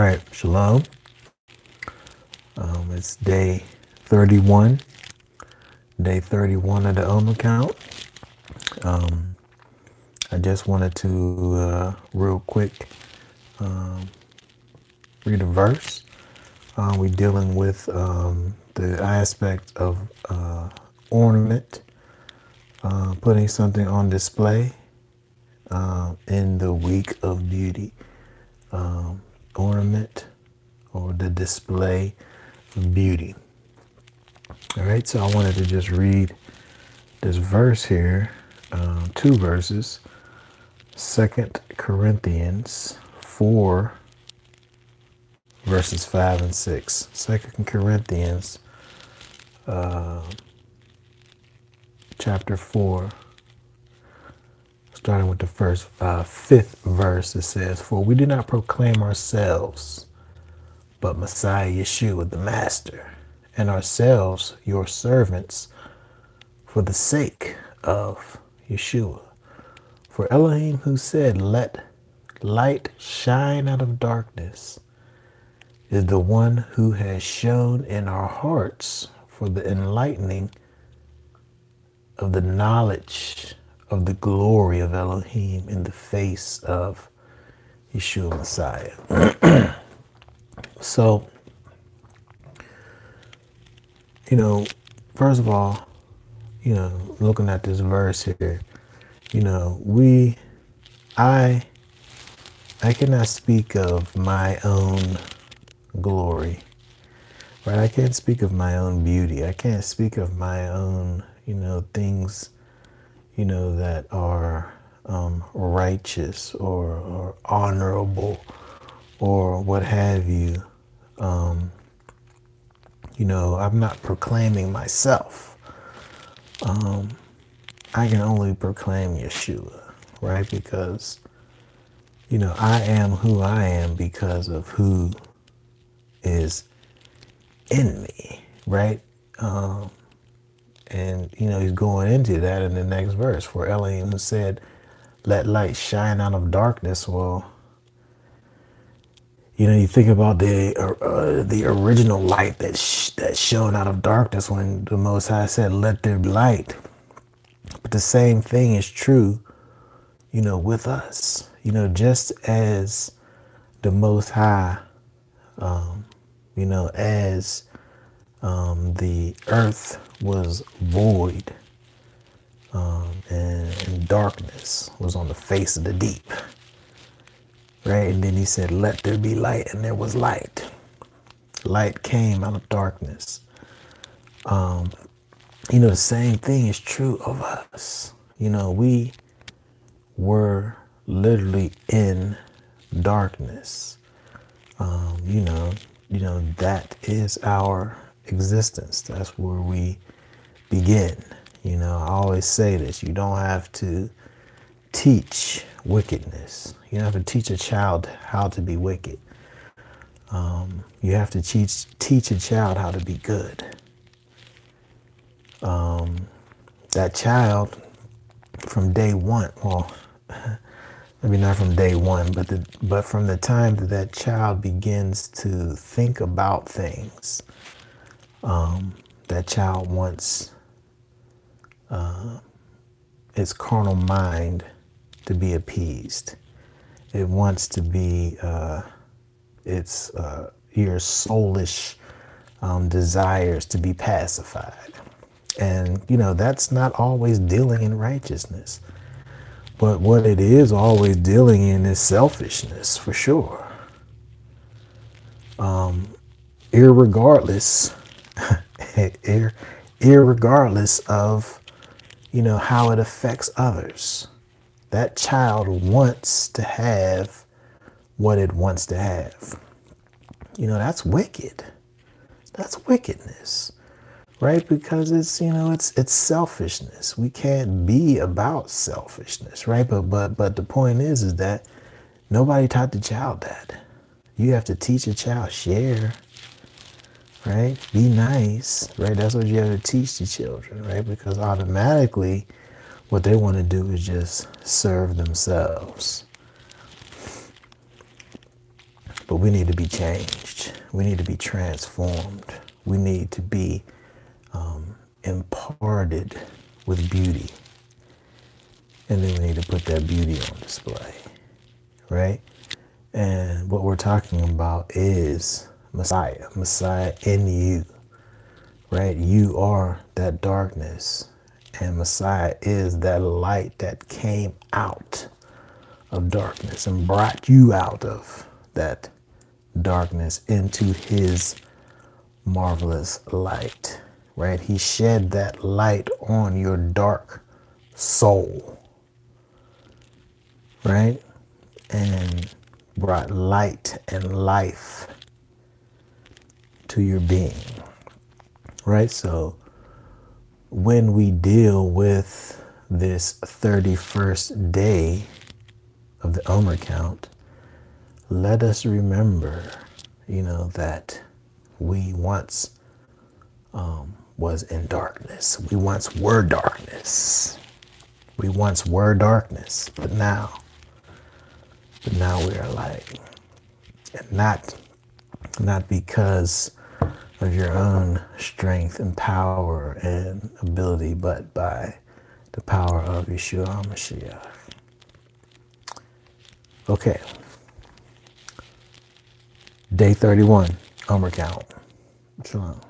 right, shalom. It's day 31, day 31 of the count. I just wanted to real quick read a verse. We're dealing with the aspect of ornament, putting something on display in the week of beauty. Ornament or the display of beauty. All right, so I wanted to just read this verse here, two verses, 2 Corinthians 4, verses 5 and 6. 2 Corinthians chapter 4, starting with the first fifth verse. It says, "For we do not proclaim ourselves, but Messiah Yeshua the Master, and ourselves your servants for the sake of Yeshua. For Elohim, who said, 'Let light shine out of darkness,' is the one who has shown in our hearts for the enlightening of the knowledge of the glory of Elohim in the face of Yeshua Messiah." So, first of all, looking at this verse here, I cannot speak of my own glory, right? I can't speak of my own beauty. I can't speak of my own, things, that are righteous or honorable or what have you. I'm not proclaiming myself. I can only proclaim Yeshua, right? Because, I am who I am because of who is in me, right? And, he's going into that in the next verse. For Elohim, who said, "Let light shine out of darkness." Well, you think about the original light that shone out of darkness when the Most High said, "Let there be light." But the same thing is true, with us. Just as the Most High, as the earth was void and darkness was on the face of the deep. Right? And then he said, "Let there be light," and there was light. Light came out of darkness. The same thing is true of us. We were literally in darkness. That is our existence. That's where we begin. I always say this: you don't have to teach wickedness. You don't have to teach a child how to be wicked. You have to teach a child how to be good. That child from day one, well, maybe not from day one, but from the time that child begins to think about things, that child wants its carnal mind to be appeased. It wants to be your soulish desires to be pacified. And, that's not always dealing in righteousness. But what it is always dealing in is selfishness, for sure. Irregardless of, how it affects others. That child wants to have what it wants to have. That's wicked. That's wickedness, right? Because it's, it's selfishness. We can't be about selfishness, right? But the point is that nobody taught the child that. You have to teach a child, share, right? Be nice, right? That's what you have to teach the children, right? Because automatically what they want to do is just serve themselves. But we need to be changed. We need to be transformed. We need to be imparted with beauty. And then we need to put that beauty on display, right? And what we're talking about is Messiah, Messiah in you, right? You are that darkness, and Messiah is that light that came out of darkness and brought you out of that darkness into his marvelous light, right? He shed that light on your dark soul, right? And brought light and life to your being, right? So when we deal with this 31st day of the Omer count, let us remember, that we once was in darkness. We once were darkness. We once were darkness, but now we are light. And not because of your own strength and power and ability, but by the power of Yeshua HaMashiach. Okay. Day 31, Omer count. Shalom.